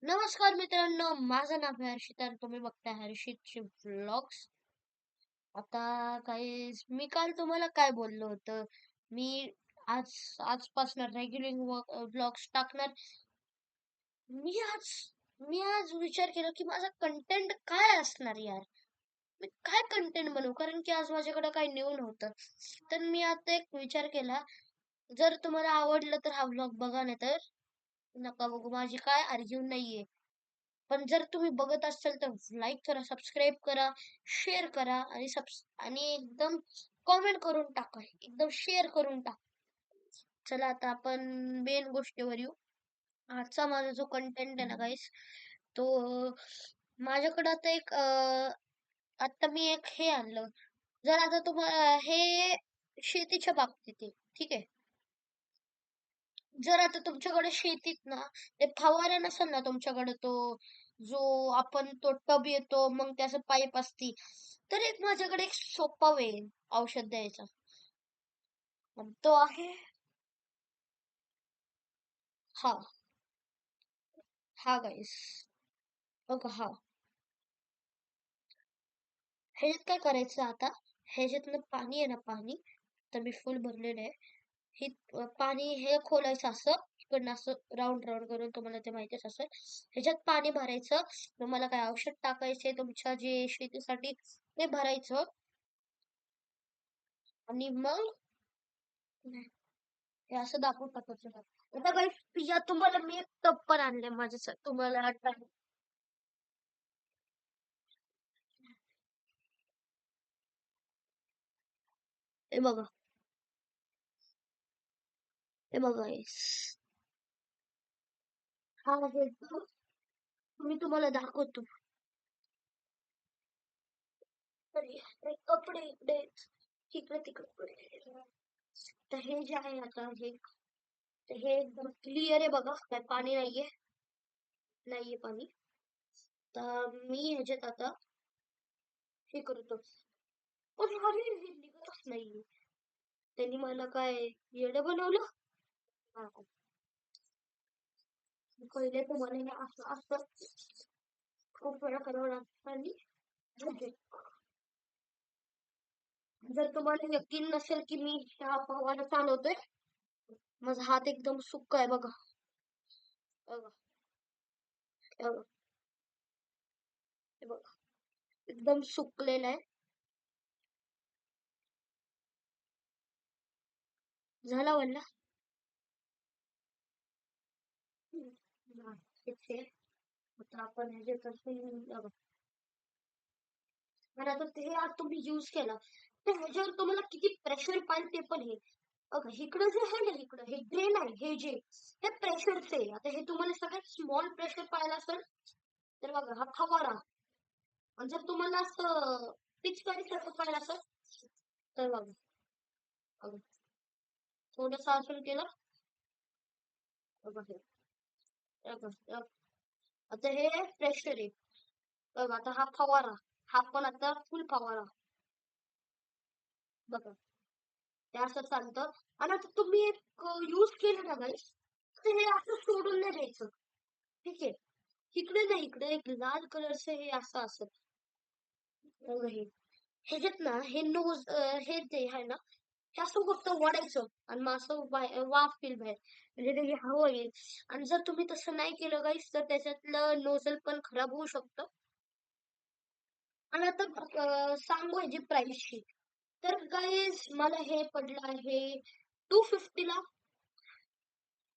नमस्कार मित्रांनो, माझं नाव आहे हर्षित आणि तुम्ही बघताय हर्षितचे व्लॉग्स. आता काही मी काल तुम्हाला काय बोललो होतं? मी आज आजपासून रेग्युलर व्लॉग्स टाकणार. मी आज मी आज विचार केला की माझा कंटेंट काय असणार यार? मी काय कंटेंट बनवू? कारण की आज माझ्याकडे काही न्यू नव्हतं. तर मी आता एक विचार केला, जर तुम्हाला आवडलं तर हा व्लॉग बघा, नाही तर नका बघू. माझी काय आर्ग्यू नाहीये. पण जर तुम्ही बघत असाल तर लाईक करा, सबस्क्राईब करा, शेअर करा आणि एकदम कॉमेंट करून टाका. एकदम शेअर करून टाका. चला आता आपण मेन गोष्टीवर येऊ. आजचा माझा जो कंटेंट आहे ना गाईस, तो माझ्याकडे आता आता मी एक हे आणलं. जर आता तुम्हाला हे शेतीच्या बाबतीत आहे, ठीक आहे. जर आता तुमच्याकडे शेतीत ना ते फवारा नसेल ना तुमच्याकडे, तो जो आपण तो टब येतो मग त्याचं पाईप असती, तर एक माझ्याकडे एक सोपा वे औषध द्यायचा. आणि तो आहे हा हा गाईस, बघा हा. ह्याच्यात काय करायचं आता, ह्याच्यातनं पाणी आहे ना, पाणी तर मी फुल भरलेलं आहे. हे पाणी हे खोलायचं असं इकडनं, असं राऊंड राऊंड करून, तुम्हाला ते माहितीच असेल. ह्याच्यात पाणी भरायचं. तुम्हाला काय औषध टाकायचे तुमच्या जे शेतीसाठी ते भरायचं. आणि मग हे असं दाखवून टाकायचं. आता काही या तुम्हाला मी एक टप पण आणले माझ्यासाठी, तुम्हाला आठवण. हे बघा, हे बघा guys. हा आहे तो. मी तुम्हाला दाखवतो. तर हे कपडे इकडे, इकडे तिकडे पडलेले. तर हे जे आहे आता हे, तर हे एकदम क्लिअर आहे बघा, काय पाणी नाहीये. नाहीये पाणी. तर मी ह्याच्यात आता हे करतो. पण अरे हे निघतच नाहीये. त्यांनी मला काय येडं बनवलं. हा, पहिले तुम्हाला हे असं असं खूप वेळा करावं लागतं. आणि जर तुम्हाला यकीन नसेल की मी हा फवारा चालवतोय, माझा हात एकदम सुक्का आहे बघा. बघा, हे बघा, हे बघा, एकदम सुकलेला आहे. झाला वल्ला. हा, हेच आहे. आता आपण ह्याच्यात, आणि आता ते आज तुम्ही यूज केला, तर ह्याच्यावर तुम्हाला किती प्रेशर पाहिजे ते पण हे बघा. इकडं जे आहे ना, इकडं हे ड्रेन आहे, हे जे हे प्रेशरचे आहे. आता हे तुम्हाला सगळ्यात स्मॉल प्रेशर पाहिलं असेल तर बघा, हा फवारा. आणि जर तुम्हाला असं पिचकारी सारखं पाहिलं असेल तर बघा, बघा थोडस असं केलं, बघा हे, बघा, बघा. आता हे प्रेशर आहे. बघा आता हा फवारा, हा पण आता फुल फवारा. बघा, ते असं चालतं. आणि आता तुम्ही एक यूज केलं ना गाईस, तर हे असं सोडून नाही द्यायचं, ठीक आहे. इकडे नाही, इकडे एक लाल कलरचं हे असं असत. बघा हे, ह्याच्यात ना हे नोज, हे जे आहे ना, हे असं फक्त वडायचं आणि मग असं वाफ येईल बाहेर, म्हणजे ते हवं येईल. आणि जर तुम्ही तसं नाही केलं गाईस, तर त्याच्यातलं नोझल पण खराब होऊ शकतं. आणि आता सांगू ह्याची प्राइसची. तर गाईस मला हे पडलं आहे 250 ला.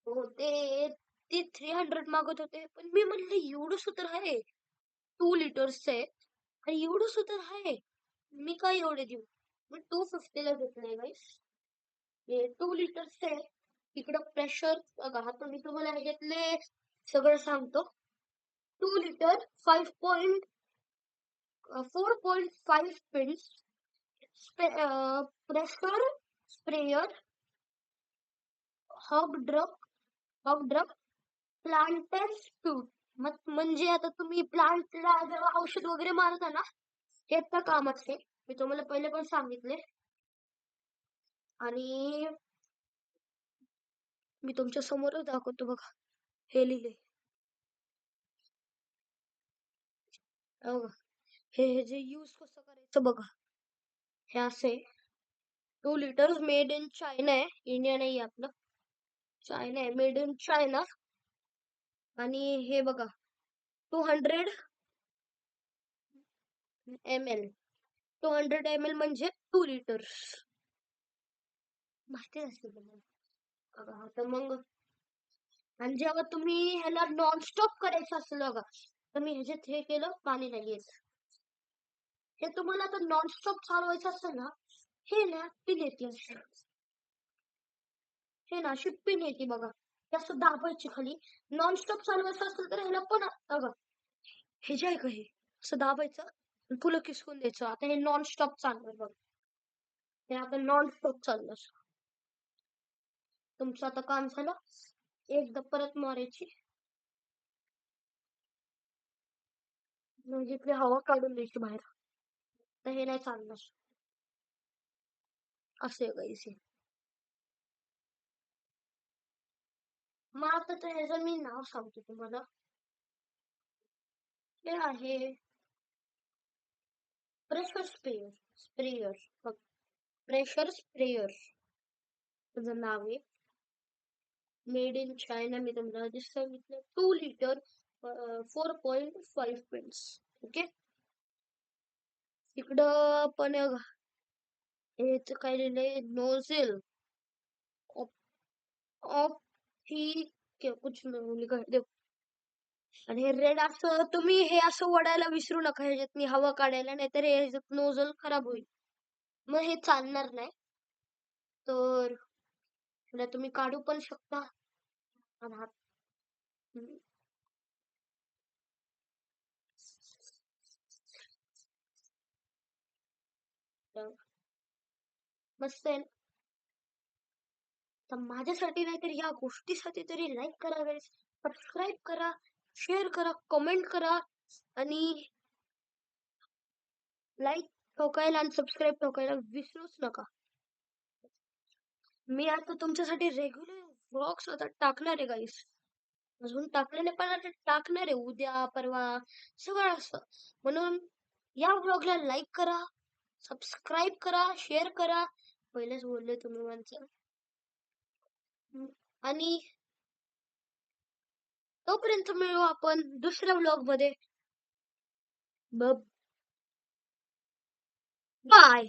हो, ते 300 मागत होते, पण मी म्हणलं एवढं तर आहे, 2 लिटर्सचं आहे आणि एवढं तर आहे, मी काय एवढे देऊ. मग 250 ला घेतलंय गाईस. हे 2 लिटर्सचं आहे. इकडं प्रेशर बघा, आता मी तुम्हाला ह्याच्यातले सगळं सांगतो. 2 litre, 4.5 pins, pressure sprayer, hub ड्रग, प्लांटर सूट. मग म्हणजे आता तुम्ही प्लांटला जेव्हा औषध वगैरे मारता ना, हे त्या कामाचे मी तुम्हाला पहिले पण सांगितले. आणि मी तुमच्या समोरच दाखवतो बघा, हे लिहिले. अहो, हे जे यूज कसं करायचं बघा. हे असे 2 लिटर्स मेड इन चायना आहे, इंडिया नाही आपलं. चायना आहे, मेड इन चायना. आणि हे बघा 200 ml. 200 ml म्हणजे 2 लिटर्स. माहिती असेल तुम्हाला. बघा आता मग, आणि जेव्हा तुम्ही ह्याला नॉनस्टॉप करायचं असेल बघा, तर मी ह्याच्यात हे केलं, पाणी नाही येत. हे तुम्हाला आता नॉनस्टॉप चालवायचं असेल ना, हे ना पिन येते अशी. हे ना अशी पिन येते बघा, हे असं दाबायची खाली. नॉनस्टॉप चालवायचं असेल तर ह्याला पण बघा, हे जे आहे का, हे असं दाबायचं आणि पुलं किसकून द्यायचं. आता हे नॉनस्टॉप चालणार बघा. हे आता नॉनस्टॉप चालणार. तुमचं आता काम झालं. एकदा परत मारायची, म्हणजे इथली हवा काढून द्यायची बाहेर. तर हे नाही चालणार. असे गाईस. मग आता तर ह्याचं मी नाव सांगतो तुम्हाला. हे आहे pressure sprayer. Sprayer pressure sprayer त्याचं नाव आहे. Made in China. मी तुम्हाला आधीच सांगितलं. 2 लिटर 4.5 पिन्स. ओके. इकडं पण हेच काय लिहिलंय, नोझल ऑफ ही कुछ लिखा है देखो. आणि हे रेड असं तुम्ही हे असं वडायला विसरू नका ह्याच्यात हवा काढायला, नाहीतर ह्याच्यात नोझल खराब होईल, मग हे चालणार नाही. तर ह्याला तुम्ही काढू पण शकता. आणि मस्त आहे. तर माझ्यासाठी नाही तर या गोष्टीसाठी तरी लाईक करा गाईस, सबस्क्राईब करा, शेअर करा, कमेंट करा. आणि लाईक ठोकायला आणि सबस्क्राईब ठोकायला विसरूच नका. मी आता तुमच्यासाठी रेग्युलर व्लॉग्स आता टाकणार आहे गाईस. अजून टाकले नाही, पण आता टाकणार आहे उद्या परवा सगळं असं. म्हणून या व्लॉगला लाईक करा, सबस्क्राईब करा, शेअर करा. पहिलेच बोलले तुम्ही माणसं. आणि तोपर्यंत मिळू आपण दुसऱ्या व्लॉग मध्ये. बाय.